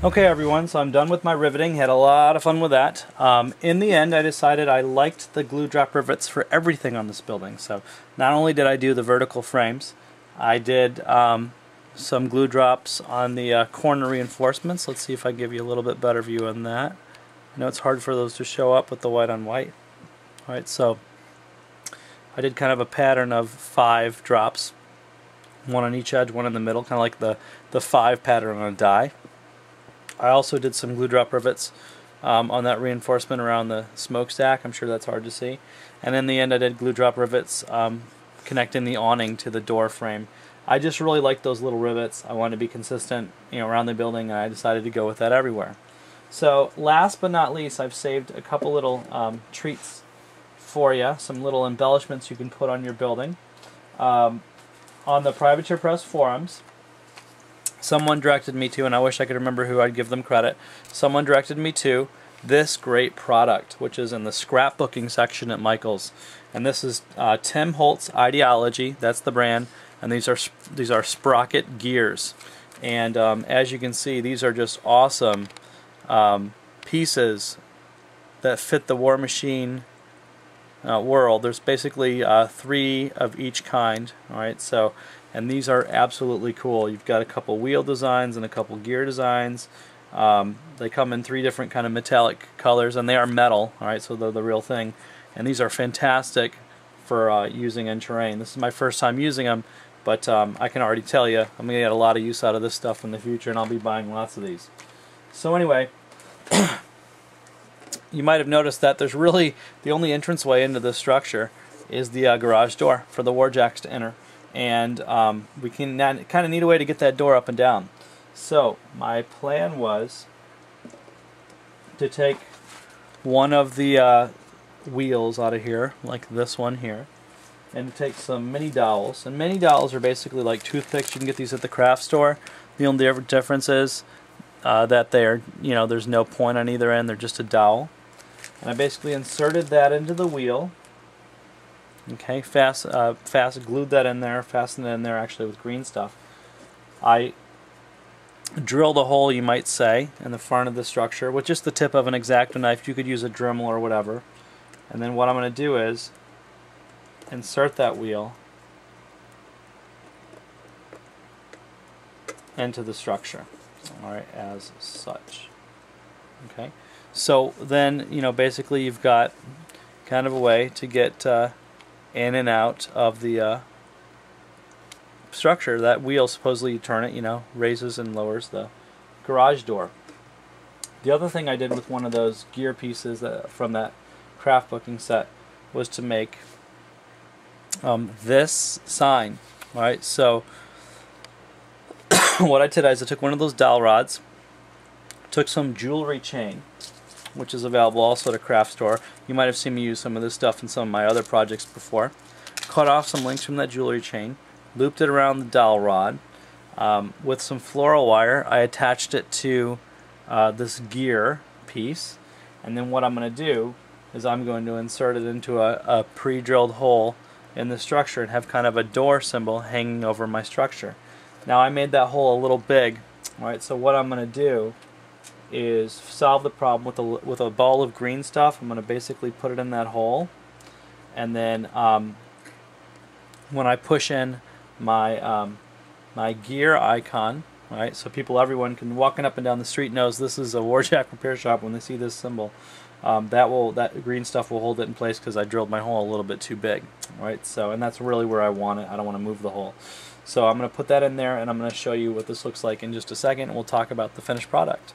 Okay everyone, so I'm done with my riveting. Had a lot of fun with that. In the end I decided I liked the glue drop rivets for everything on this building. So not only did I do the vertical frames, I did some glue drops on the corner reinforcements. Let's see if I give you a little bit better view on that. I know it's hard for those to show up with the white on white. Alright, so I did kind of a pattern of 5 drops. One on each edge, one in the middle, kind of like the 5 pattern on a die. I also did some glue drop rivets on that reinforcement around the smokestack. I'm sure that's hard to see. And in the end I did glue drop rivets connecting the awning to the door frame. I just really like those little rivets. I wanted to be consistent, around the building, and I decided to go with that everywhere. So last but not least, I've saved a couple little treats for you, some little embellishments you can put on your building. On the Privateer Press forums, someone directed me to, and I wish I could remember who, I'd give them credit, someone directed me to this great product, which is in the scrapbooking section at Michael's. And this is Tim Holt's Ideology, that's the brand, and these are sprocket gears. And as you can see, these are just awesome pieces that fit the Warmachine world. There's basically 3 of each kind. Alright, so, and these are absolutely cool. You've got a couple wheel designs and a couple gear designs. They come in 3 different kind of metallic colors, and they are metal. Alright, so they're the real thing. And these are fantastic for using in terrain. This is my first time using them, but I can already tell you I'm going to get a lot of use out of this stuff in the future, and I'll be buying lots of these. So anyway, you might have noticed that there's really the only entranceway into this structure is the garage door for the Warjacks to enter, and we can kind of need a way to get that door up and down. So my plan was to take one of the wheels out of here, like this one here, and to take some mini dowels. And mini dowels are basically like toothpicks. You can get these at the craft store. The only difference is that they are, there's no point on either end. They're just a dowel. And I basically inserted that into the wheel. Okay, fast glued that in there, fastened it in there actually with green stuff. I drilled a hole, you might say, in the front of the structure with just the tip of an X-Acto knife. You could use a Dremel or whatever. And then what I'm going to do is insert that wheel into the structure. Alright, as such. Okay, so then, basically you've got kind of a way to get in and out of the structure. That wheel, supposedly you turn it, raises and lowers the garage door. The other thing I did with one of those gear pieces from that craft booking set was to make this sign. Alright, so what I did is I took one of those dowel rods, took some jewelry chain, which is available also at a craft store. You might have seen me use some of this stuff in some of my other projects before. Cut off some links from that jewelry chain, looped it around the dowel rod. With some floral wire, I attached it to this gear piece, and then what I'm going to do is I'm going to insert it into a pre-drilled hole in the structure and have kind of a door symbol hanging over my structure. Now I made that hole a little big. Alright, so what I'm going to do is solve the problem with a ball of green stuff. I'm going to basically put it in that hole, and then when I push in my my gear icon, right, so everyone can walking up and down the street knows this is a Warjack Repair Shop when they see this symbol. That green stuff will hold it in place because I drilled my hole a little bit too big, right? So, and that's really where I want it. I don't want to move the hole. So I'm going to put that in there, and I'm going to show you what this looks like in just a second, and we'll talk about the finished product.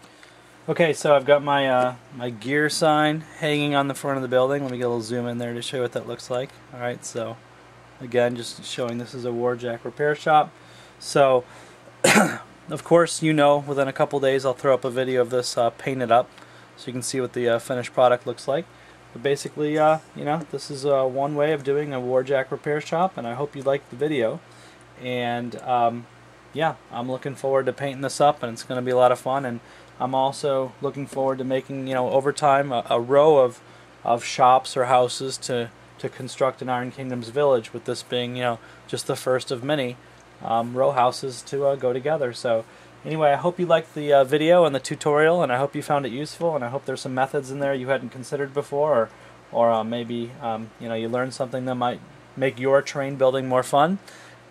Okay, so I've got my my gear sign hanging on the front of the building. Let me get a little zoom in there to show you what that looks like. Alright, so again, just showing this is a Warjack Repair Shop. So, of course, within a couple days I'll throw up a video of this painted up, so you can see what the finished product looks like. But basically, this is one way of doing a Warjack Repair Shop, and I hope you liked the video. And yeah, I'm looking forward to painting this up, and it's going to be a lot of fun. And I'm also looking forward to making, over time, a row of shops or houses to construct in Iron Kingdom's village, with this being, just the first of many row houses to go together. So Anyway, I hope you liked the video and the tutorial, and I hope you found it useful, and I hope there's some methods in there you hadn't considered before, or maybe you know, you learned something that might make your terrain building more fun.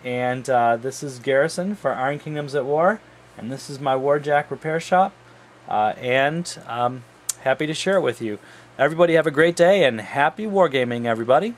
And this is Garrison for Iron Kingdoms at War, and this is my Warjack Repair Shop, and happy to share it with you. Everybody have a great day, and happy wargaming, everybody.